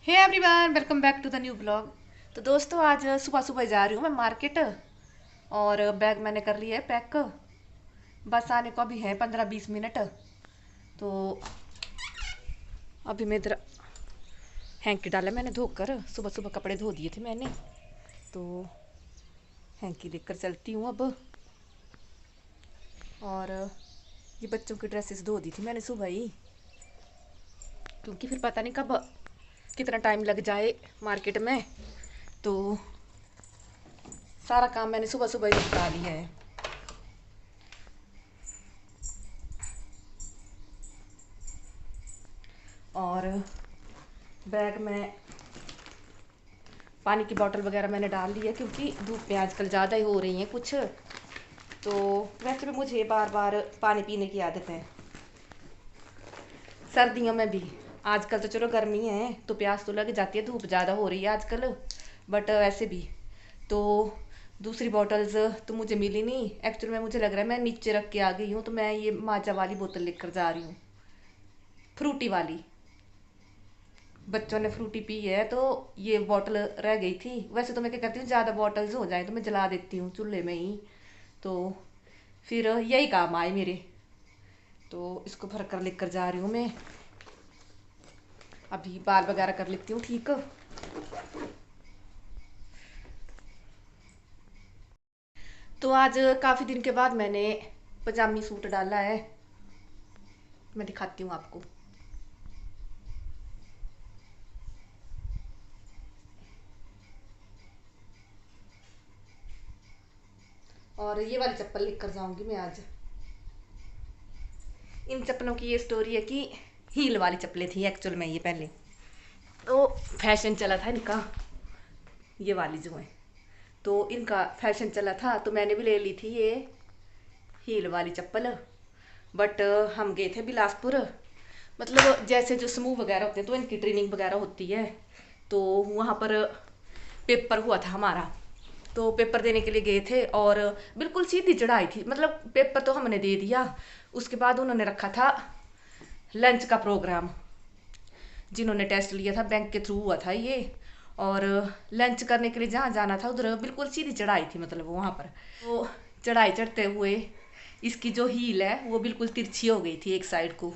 Hey everyone, welcome back to the new blog. तो दोस्तों, आज सुबह सुबह जा रही हूँ मैं मार्केट। और बैग मैंने कर लिया है पैक। बस आने को अभी है 15-20 मिनट। तो अभी मैं इधर हैंकी डाला मैंने धोकर। सुबह सुबह कपड़े धो दिए थे मैंने, तो हैंकी लेकर चलती हूँ अब। और ये बच्चों की ड्रेसेस धो दी थी मैंने सुबह ही, क्योंकि फिर पता नहीं कब कितना टाइम लग जाए मार्केट में। तो सारा काम मैंने सुबह सुबह ही निपटा लिया है। और बैग में पानी की बोतल वगैरह मैंने डाल ली है, क्योंकि धूप में आजकल ज़्यादा ही हो रही हैं कुछ। तो वैसे भी मुझे बार बार पानी पीने की आदत है, सर्दियों में भी। आजकल तो चलो गर्मी है तो प्यास तो लग जाती है, धूप ज़्यादा हो रही है आजकल। बट वैसे भी तो दूसरी बॉटल्स तो मुझे मिली नहीं। एक्चुअली में मुझे लग रहा है मैं नीचे रख के आ गई हूँ, तो मैं ये माजा वाली बोतल लेकर जा रही हूँ, फ्रूटी वाली। बच्चों ने फ्रूटी पी है तो ये बॉटल रह गई थी। वैसे तो मैं क्या करती हूँ, ज़्यादा बॉटल्स हो जाए तो मैं जला देती हूँ चूल्हे में ही। तो फिर यही काम आए मेरे। तो इसको भर कर लेकर जा रही हूँ मैं। अभी बाल वगैरह कर लेती हूँ ठीक। तो आज काफ़ी दिन के बाद मैंने पजामी सूट डाला है, मैं दिखाती हूँ आपको। और ये वाली चप्पल लेकर जाऊंगी मैं आज। इन चप्पलों की ये स्टोरी है कि हील वाली चप्पलें थी एक्चुअल में ये पहले। तो फैशन चला था इनका, ये वाली जो है, तो इनका फैशन चला था तो मैंने भी ले ली थी ये हील वाली चप्पल। बट हम गए थे बिलासपुर। मतलब जैसे जो समूह वगैरह होते हैं तो इनकी ट्रेनिंग वगैरह होती है। तो वहाँ पर पेपर हुआ था हमारा, तो पेपर देने के लिए गए थे। और बिल्कुल सीधी चढ़ाई थी, मतलब पेपर तो हमने दे दिया, उसके बाद उन्होंने रखा था लंच का प्रोग्राम। जिन्होंने टेस्ट लिया था बैंक के थ्रू हुआ था ये। और लंच करने के लिए जहाँ जाना था उधर बिल्कुल सीधी चढ़ाई थी, मतलब वहाँ पर। तो चढ़ाई चढ़ते हुए इसकी जो हील है वो बिल्कुल तिरछी हो गई थी एक साइड को,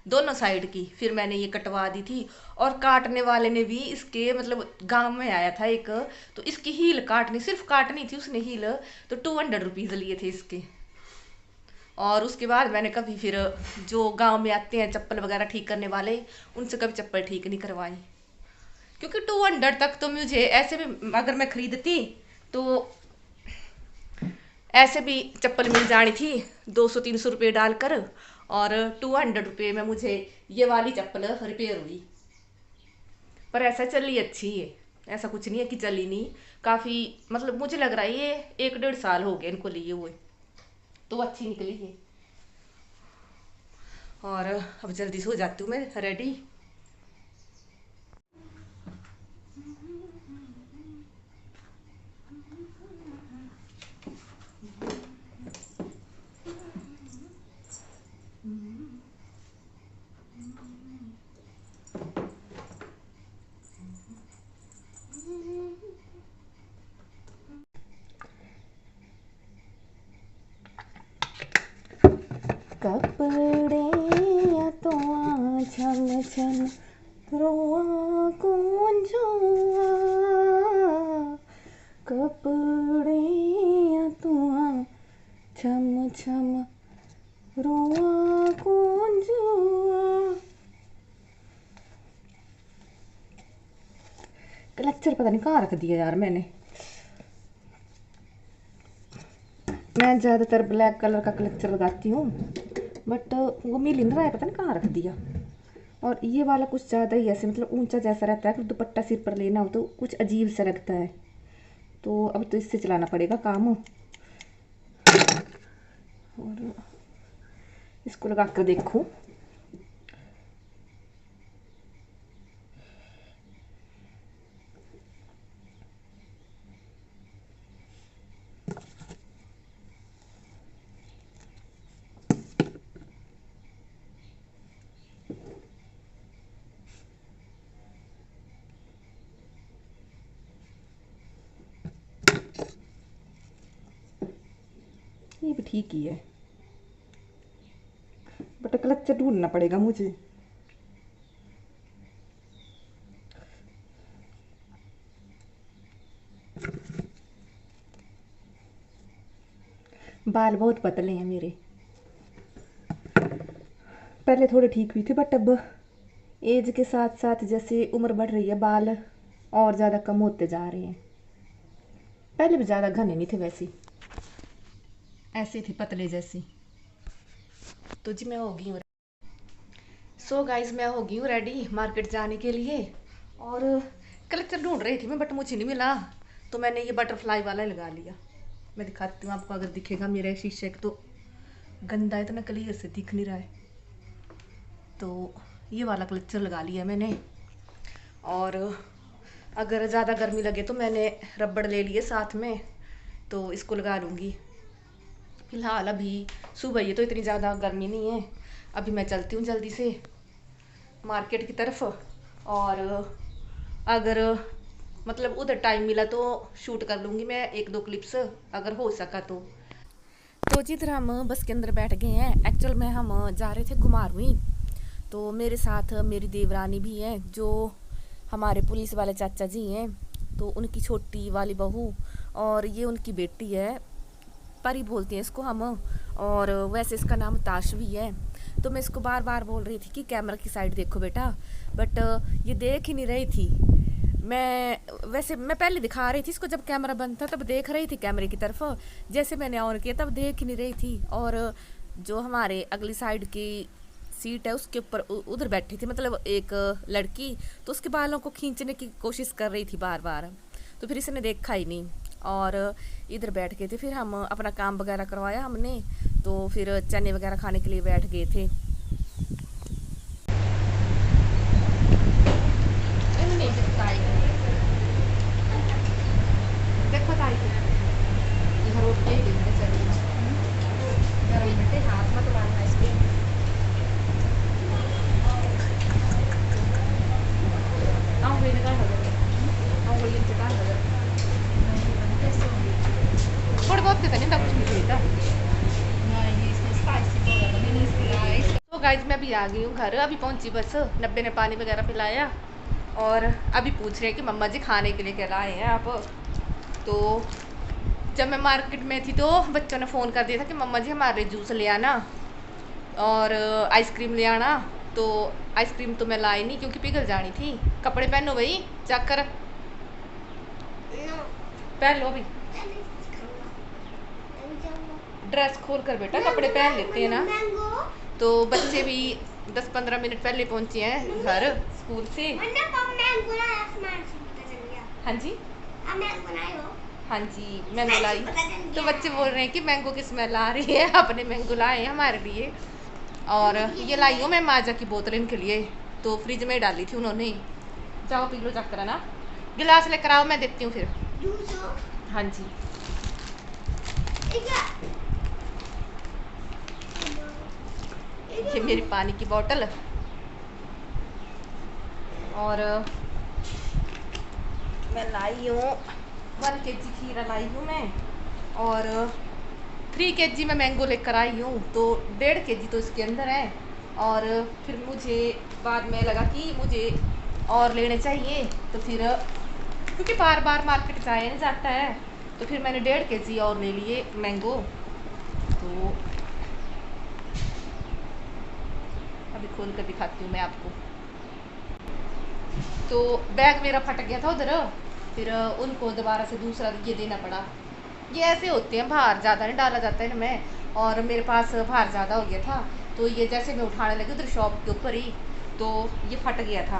दोनों साइड की। फिर मैंने ये कटवा दी थी। और काटने वाले ने भी इसके, मतलब गांव में आया था एक, तो इसकी हील काटनी, सिर्फ काटनी थी उसने हील। तो 200 रुपीज़ लिए थे इसके। और उसके बाद मैंने कभी फिर, जो गांव में आते हैं चप्पल वगैरह ठीक करने वाले, उनसे कभी चप्पल ठीक नहीं करवाई। क्योंकि 200 तक तो मुझे ऐसे भी अगर मैं खरीदती तो ऐसे भी चप्पल मिल जानी थी 200-300 रुपये डालकर। और 200 रुपये में मुझे ये वाली चप्पल रिपेयर हुई। पर ऐसा चली अच्छी है, ऐसा कुछ नहीं है कि चली नहीं। काफ़ी, मतलब मुझे लग रहा है ये 1-1.5 साल हो गए इनको लिए हुए, तो अच्छी निकली है। और अब जल्दी से हो जाती हूँ मैं रेडी। कपड़े या तो छम छम रोआ कौन जुआ, कपड़े या तो छम छम रोआ कौन जुआ। कलेक्चर पता नहीं कहाँ रख दिया यार मैंने। मैं ज़्यादातर ब्लैक कलर का कलेक्चर लगाती हूँ, बट वो मिल नहीं रहा है, पता नहीं कहाँ रख दिया। और ये वाला कुछ ज़्यादा ही ऐसे, मतलब ऊंचा जैसा रहता है, फिर दुपट्टा सिर पर लेना हो तो कुछ अजीब सा लगता है। तो अब तो इससे चलाना पड़ेगा काम। और इसको लगा कर देखूँ। भी ठीक ही है, बट क्लच ढूंढना पड़ेगा मुझे। बाल बहुत पतले हैं मेरे, पहले थोड़े ठीक हुई थे, बट अब एज के साथ साथ जैसे उम्र बढ़ रही है बाल और ज़्यादा कम होते जा रहे हैं। पहले भी ज़्यादा घने नहीं थे, वैसे ऐसे थे पतले जैसे। तो जी मैं हो गई हूँ। सो गाइज मैं हो गई हूँ रेडी मार्केट जाने के लिए, और कलेक्टर ढूंढ रही थी मैं, बट मुझे नहीं मिला, तो मैंने ये बटरफ्लाई वाला लगा लिया। मैं दिखाती हूँ आपको, अगर दिखेगा मेरे शीशे तो गंदा है, इतना क्लियर से दिख नहीं रहा है। तो ये वाला क्लचर लगा लिया मैंने, और अगर ज़्यादा गर्मी लगे तो मैंने रबड़ ले लिए साथ में, तो इसको लगा लूँगी। फिलहाल अभी सुबह ये तो इतनी ज़्यादा गर्मी नहीं है, अभी मैं चलती हूँ जल्दी से मार्केट की तरफ, और अगर मतलब उधर टाइम मिला तो शूट कर लूँगी मैं 1-2 क्लिप्स, अगर हो सका तो जिधर हम बस के अंदर बैठ गए हैं, एक्चुअल में हम जा रहे थे घुमारवीं। तो मेरे साथ मेरी देवरानी भी है, जो हमारे पुलिस वाले चाचा जी हैं, तो उनकी छोटी वाली बहू, और ये उनकी बेटी है, परी बोलते हैं इसको हम, और वैसे इसका नाम ताशवी है। तो मैं इसको बार बार बोल रही थी कि कैमरा की साइड देखो बेटा, बट ये देख ही नहीं रही थी। मैं पहले दिखा रही थी इसको, जब कैमरा बंद था तब देख रही थी कैमरे की तरफ, जैसे मैंने ऑन किया तब देख ही नहीं रही थी। और जो हमारे अगली साइड की सीट है उसके ऊपर उधर बैठी थी, मतलब एक लड़की, तो उसके बालों को खींचने की कोशिश कर रही थी बार बार, तो फिर इसने देखा ही नहीं। और इधर बैठ गए थे, फिर हम अपना काम वगैरह करवाया हमने, तो फिर चने वगैरह खाने के लिए बैठ गए थे। देखो ताई इधर उठ के देखने चली गरम बेटे, हाथ मत डालना इसके। आंगुली निकाल दो, आंगुली निकाल दो, थोड़ी बहुत देता नहीं, कुछ नहीं देता। तो गाइज मैं अभी आ गई हूँ घर, अभी पहुंची बस, 90 ने पानी वगैरह पिलाया, और अभी पूछ रहे हैं कि मम्मा जी खाने के लिए क्या लाए हैं आप। तो जब मैं मार्केट में थी तो बच्चों ने फ़ोन कर दिया था कि मम्मा जी हमारे जूस ले आना और आइसक्रीम ले आना। तो आइसक्रीम तो मैं लाई नहीं क्योंकि पिघल जानी थी। कपड़े पहनो भाई, जाकर पहन लो, अभी ड्रेस खोल कर बेटा कपड़े पहन लेते हैं ना। तो बच्चे भी 10-15 मिनट पहले पहुंचे हैं घर स्कूल से। हाँ जी, हाँ जी मैंगो लाई। तो बच्चे बोल रहे हैं कि मैंगो की स्मेल आ रही है, अपने मैंगो लाए हैं हमारे लिए। और ये लाई हूँ मैं माजा की बोतल इनके लिए, तो फ्रिज में डाली थी उन्होंने। जाओ पी लो चक्कर ना, गिलास लेकर आओ मैं देती हूँ फिर। हाँ जी, ये मेरी पानी की बोतल, और मैं लाई हूँ 1 kg खीरा लाई हूँ मैं, और 3 kg मैं मैंगो लेकर आई हूँ, तो 1.5 kg तो इसके अंदर है। और फिर मुझे बाद में लगा कि मुझे और लेने चाहिए, तो फिर क्योंकि बार बार मार्केट जाया नहीं जाता है, तो फिर मैंने 1.5 kg और ले लिए मैंगो। तो अभी खोल कर दिखाती हूँ मैं आपको। तो बैग मेरा फट गया था उधर, फिर उनको दोबारा से दूसरा ये देना पड़ा। ये ऐसे होते हैं, भार ज़्यादा नहीं डाला जाता है इनमें, और मेरे पास भार ज़्यादा हो गया था, तो ये जैसे मैं उठाने लगी उधर शॉप के ऊपर ही, तो ये फट गया था।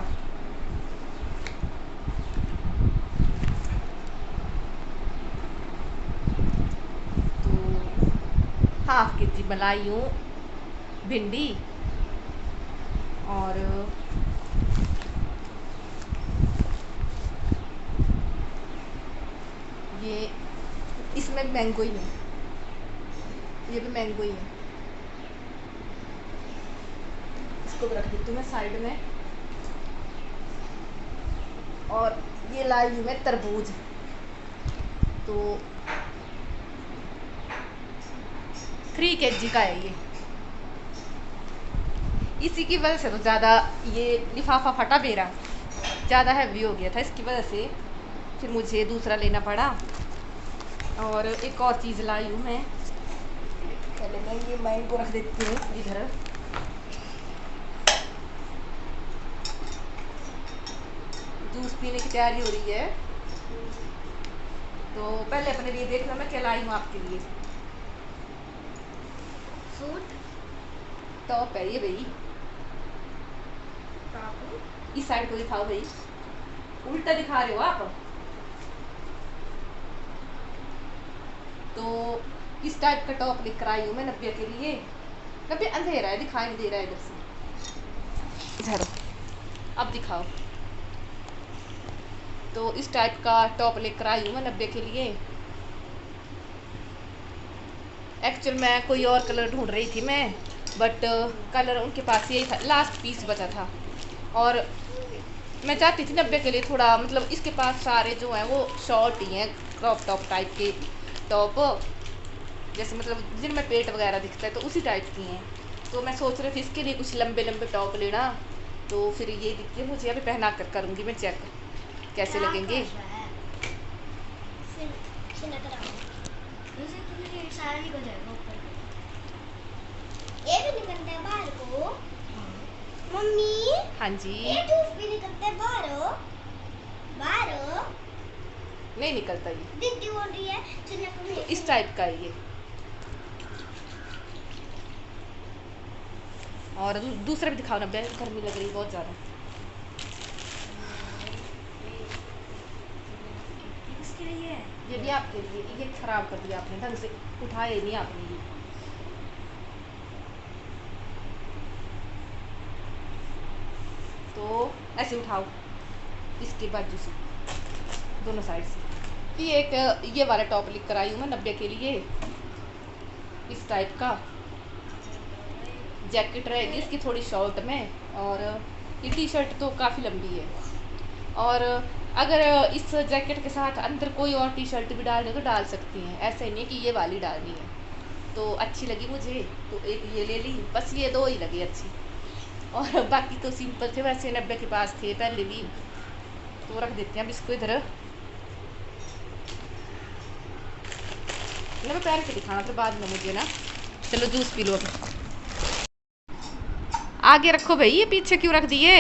तो 1/2 kg मलाई हूँ भिंडी, और ये इसमें मैंगो ही है, ये भी मैंगो ही है। इसको रख देती हूँ मैं साइड में। और ये लाई हूँ मैं तरबूज, तो 3 kg का है ये। इसी की वजह से तो ज़्यादा ये लिफाफा फटा मेरा, ज़्यादा हैवी हो गया था, इसकी वजह से फिर मुझे दूसरा लेना पड़ा। और एक और चीज़ लाई हूँ मैं, पहले मैं ये माइन को रख देती हूँ इधर। जूस पीने की तैयारी हो रही है, तो पहले अपने लिए देख लो मैं क्या लाई हूँ आपके लिए। सूट टॉप है ये भाई, इस साइड को दिखाओ भाई, उल्टा दिखा रहे हो आप। तो इस टाइप का टॉप लेकर आई हूँ मैं नब्बे के लिए। नब्बे अंधेरा है, दिखाई नहीं दे रहा है इधर से, इधर अब दिखाओ। तो इस टाइप का टॉप लेकर आई हूँ मैं नब्बे के लिए। एक्चुअल में कोई और कलर ढूंढ रही थी मैं, बट कलर उनके पास यही था, लास्ट पीस बचा था। और मैं चाहती थी नब्बे के लिए थोड़ा, मतलब इसके पास सारे जो हैं वो शॉर्ट ही हैं, क्रॉप टॉप टाइप के टॉप, जैसे मतलब जिनमें पेट वगैरह दिखता है, तो उसी टाइप की हैं। तो मैं सोच रही थी इसके लिए कुछ लंबे लंबे टॉप लेना। तो फिर ये दिखती है मुझे, अभी पहना कर करूँगी मैं चेक कैसे लगेंगे। ये भी निकलता है बाहर को। मम्मी हाँ जी, ये धूप भी निकलता है बाहर, बाहर नहीं निकलता ये, दीदी बोल रही है तो इस टाइप का है ये। और दूसरा भी दिखाओ ना, गर्मी लग रही है बहुत ज़्यादा। इसके लिए ये भी आपके लिए, ये खराब कर दिया आपने, ढंग से उठाया ही नहीं आपने ये। तो ऐसे उठाओ इसके बाजू से, दोनों साइड से। ये एक ये वाला टॉप लेकर आई हूँ मैं नब्बे के लिए, इस टाइप का। जैकेट रहेगी इसकी थोड़ी शॉर्ट में, और ये टी शर्ट तो काफ़ी लंबी है। और अगर इस जैकेट के साथ अंदर कोई और टी शर्ट भी डालनी तो डाल सकती हैं, ऐसा ही नहीं कि ये वाली डालनी है। तो अच्छी लगी मुझे तो एक ये ले ली, बस ये दो ही लगी अच्छी, और बाकी तो सिंपल थे, वैसे नब्बे के पास थे पहले भी। तो रख देते हैं अब इसको इधर। मैं पहन के दिखाना फिर बाद में मुझे ना। चलो जूस पी लो अभी। आगे रखो भाई, ये पीछे क्यों रख दिए?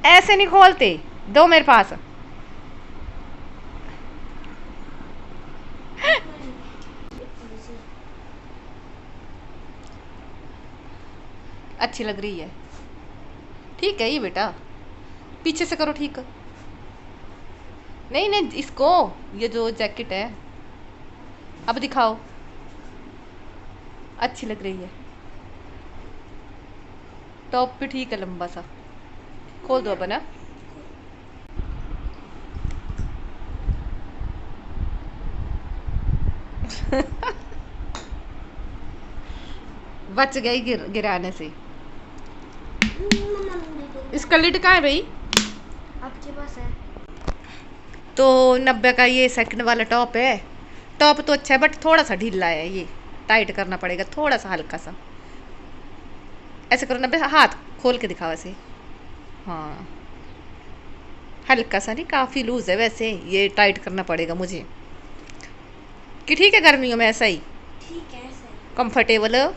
ऐसे नहीं खोलते, दो मेरे पास। अच्छी लग रही है, ठीक है ये बेटा, पीछे से करो ठीक। नहीं नहीं इसको, ये जो जैकेट है, अब दिखाओ, अच्छी लग रही है। टॉप भी ठीक है, लंबा सा। खोल दो अब ना। बच गई गिराने से। इसका लिड कहाँ है भाई? आपके पास है। तो 90 का ये सेकंड वाला टॉप है। टॉप तो अच्छा है बट थोड़ा सा ढीला है, ये टाइट करना पड़ेगा थोड़ा सा, हल्का सा। ऐसे करो 90, हाथ खोल के दिखाओ ऐसे। हाँ हल्का सा नहीं, काफ़ी लूज है वैसे, ये टाइट करना पड़ेगा मुझे। कि ठीक है गर्मियों में ऐसा ही ठीक है सर, कंफर्टेबल।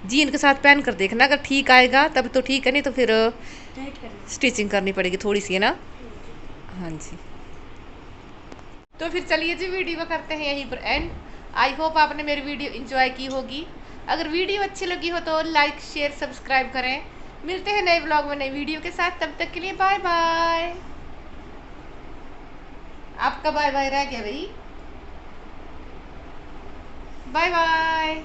जीन के साथ पहन कर देखना, अगर ठीक आएगा तब तो ठीक है, नहीं तो फिर टाइट करना। स्टिचिंग करनी पड़ेगी थोड़ी सी, है ना। हाँ जी, तो फिर चलिए जी वीडियो करते हैं यहीं पर एंड। आई होप आपने मेरी वीडियो एंजॉय की होगी। अगर वीडियो अच्छी लगी हो तो लाइक शेयर सब्सक्राइब करें। मिलते हैं नए व्लॉग में नई वीडियो के साथ, तब तक के लिए बाय बाय। आपका बाय बाय रह गया भाई, बाय बाय।